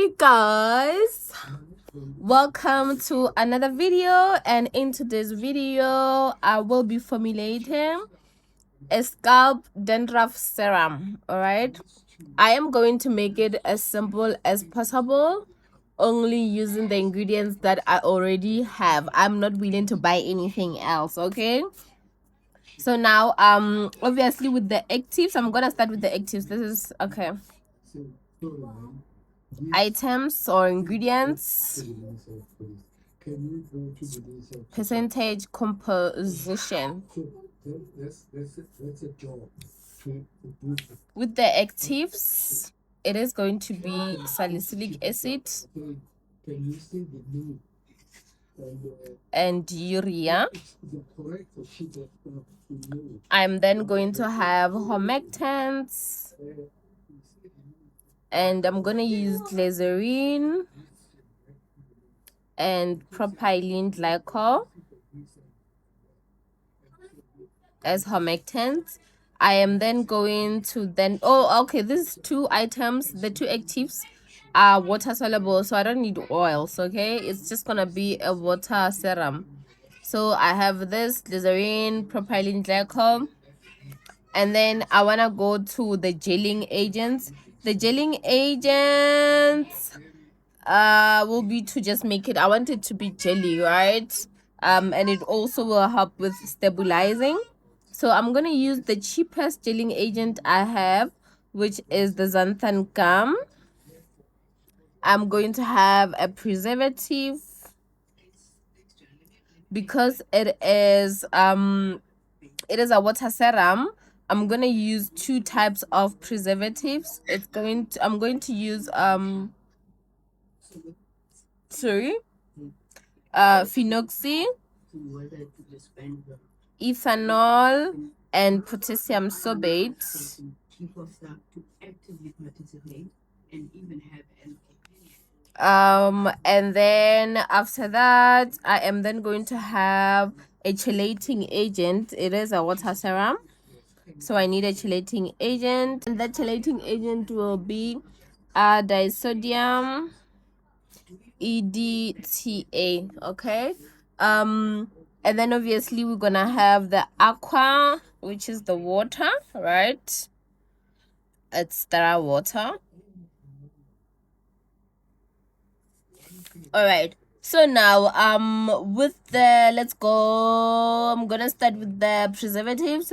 Hey guys, welcome to another video, and in today's video I will be formulating a scalp dandruff serum. All right, I am going to make it as simple as possible, only using the ingredients that I already have. I'm not willing to buy anything else. Okay, so now obviously with the actives, I'm gonna start with the actives. This is okay, items or ingredients, percentage, composition. With the actives, it is going to be salicylic acid and urea. I'm then going to have humectants, and I'm going to use glycerin and propylene glycol as humectants. I am then going to these two items, the two actives, are water soluble, so I don't need oils. Okay, it's just gonna be a water serum. So I have this glycerin, propylene glycol, and then I want to go to the gelling agents. The gelling agents will be to just make it, I want it to be jelly, right? And it also will help with stabilizing. So I'm going to use the cheapest gelling agent I have, which is the xanthan gum. I'm going to have a preservative because it is a water serum. I'm going to use two types of preservatives. I'm going to use phenoxy, ethanol, and potassium sorbate. And then after that, I am then going to have a chelating agent. It is a water serum, so I need a chelating agent, and that chelating agent will be disodium EDTA. Okay, and then obviously we're gonna have the aqua, which is the water, right? It's sterile water. All right, so now with the, let's go, I'm gonna start with the preservatives.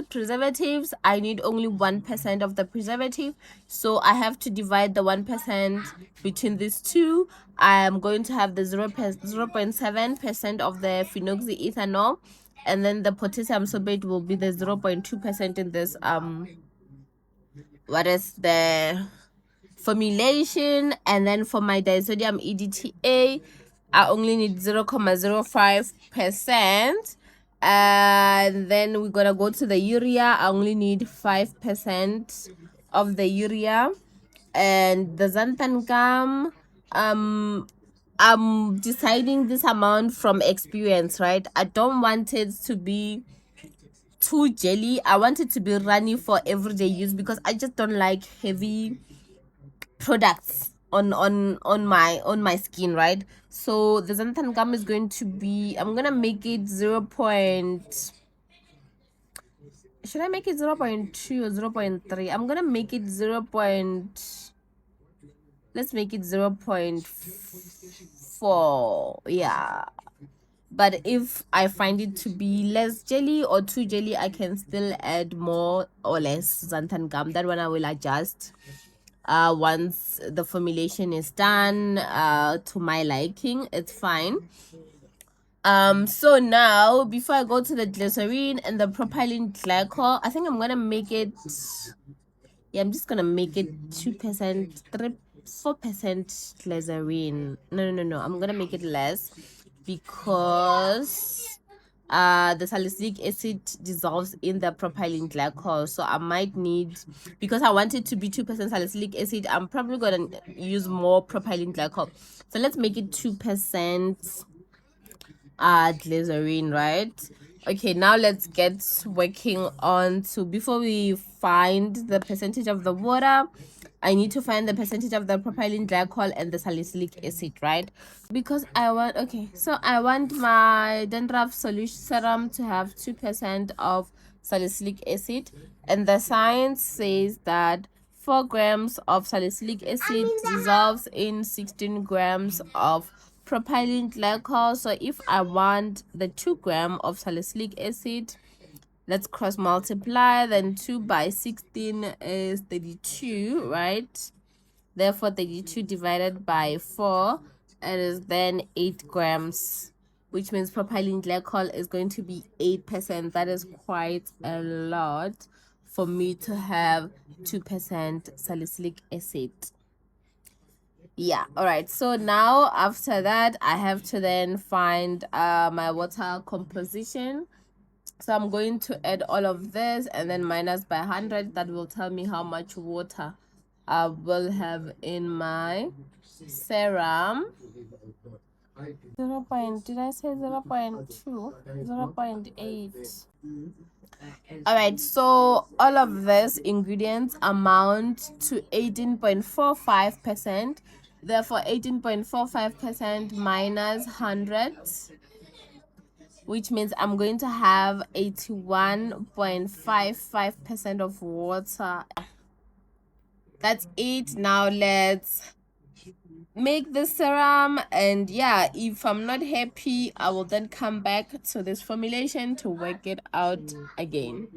I need only 1% of the preservative, so I have to divide the 1% between these two. I am going to have the 0.7% of the phenoxy ethanol, and then the potassium sorbate will be the 0.2% in this what is the formulation. And then for my disodium EDTA, I only need 0.05%. And then we're gonna go to the urea. I only need 5% of the urea. And the xanthan gum, I'm deciding this amount from experience, right? I don't want it to be too jelly. I want it to be runny for everyday use because I just don't like heavy products on my skin, right? So the xanthan gum is going to be, I'm gonna make it 0. Should I make it 0.2 or 0.3? I'm gonna make it 0. Let's make it 0.4. Yeah, but if I find it to be less jelly or too jelly, I can still add more or less xanthan gum. That one I will adjust once the formulation is done to my liking. It's fine. So now before I go to the glycerin and the propylene glycol, I think I'm gonna make it, yeah, I'm just gonna make it 2%, 4% glycerin. No, I'm gonna make it less because the salicylic acid dissolves in the propylene glycol, so I might need, because I want it to be 2% salicylic acid, I'm probably gonna use more propylene glycol. So let's make it 2% glycerin, right? Okay, now let's get working on to, before we find the percentage of the water, I need to find the percentage of the propylene glycol and the salicylic acid, right? Because I want, okay, so I want my Dandruff solution serum to have 2% of salicylic acid, and the science says that 4 grams of salicylic acid dissolves in 16 grams of propylene glycol. So if I want the 2 gram of salicylic acid, let's cross multiply, then 2 by 16 is 32, right? Therefore 32 divided by 4, it is then 8 grams, which means propylene glycol is going to be 8%. That is quite a lot for me to have 2% salicylic acid. Yeah, all right, so now after that I have to then find my water composition. So I'm going to add all of this and then minus by 100. That will tell me how much water I will have in my serum. 0. Did I say 0 0.2? 0.8. All right, so all of these ingredients amount to 18.45%. Therefore 18.45% minus 100, which means I'm going to have 81.55% of water. That's it. Now let's make the serum, and yeah, if I'm not happy, I will then come back to this formulation to work it out again.